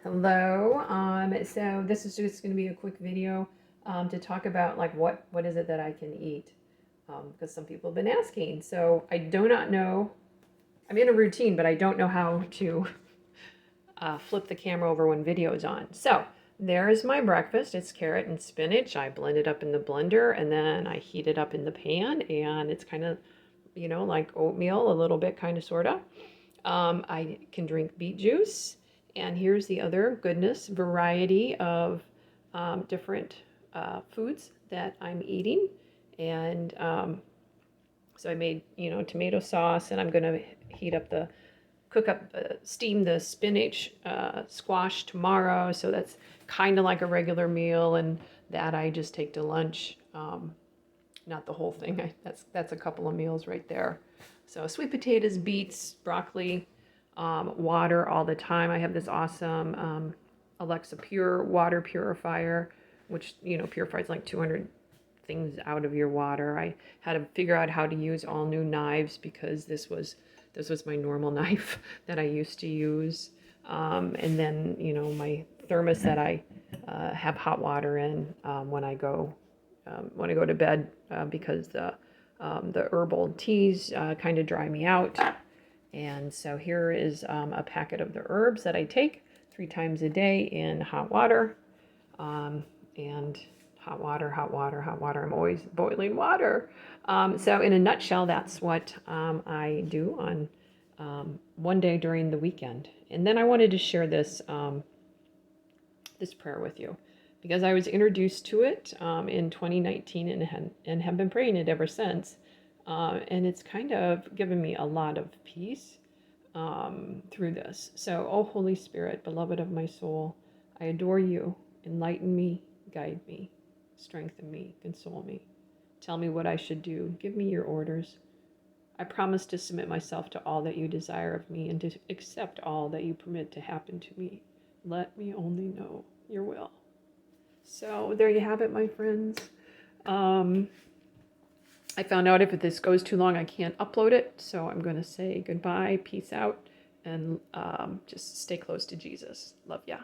Hello. So this is just going to be a quick video to talk about like what is it that I can eat, because some people have been asking. So I do not know. I'm in a routine, but I don't know how to flip the camera over when video is on. So there is my breakfast. It's carrot and spinach. I blend it up in the blender and then I heat it up in the pan, and it's kind of, like oatmeal, a little bit, kind of, sort of. I can drink beet juice. And here's the other goodness variety of different foods that I'm eating. And so I made, tomato sauce, and I'm going to steam the spinach squash tomorrow. So that's kind of like a regular meal, and that I just take to lunch. Not the whole thing. That's a couple of meals right there. So sweet potatoes, beets, broccoli, water all the time. I have this awesome Alexa Pure water purifier, which purifies like 200 things out of your water. I had to figure out how to use all new knives because this was my normal knife that I used to use. And then my thermos that I have hot water in when I go to bed, because the herbal teas kind of dry me out. And so here is a packet of the herbs that I take 3 times a day in hot water. And hot water, hot water, hot water. I'm always boiling water. So in a nutshell, that's what I do on one day during the weekend. And then I wanted to share this prayer with you, because I was introduced to it in 2019 and have been praying it ever since. And it's kind of given me a lot of peace through this. So, oh Holy Spirit, beloved of my soul, I adore you. Enlighten me, guide me, strengthen me, console me. Tell me what I should do. Give me your orders. I promise to submit myself to all that you desire of me and to accept all that you permit to happen to me. Let me only know your will. So there you have it, my friends. I found out if this goes too long, I can't upload it. So I'm going to say goodbye, peace out, and just stay close to Jesus. Love ya.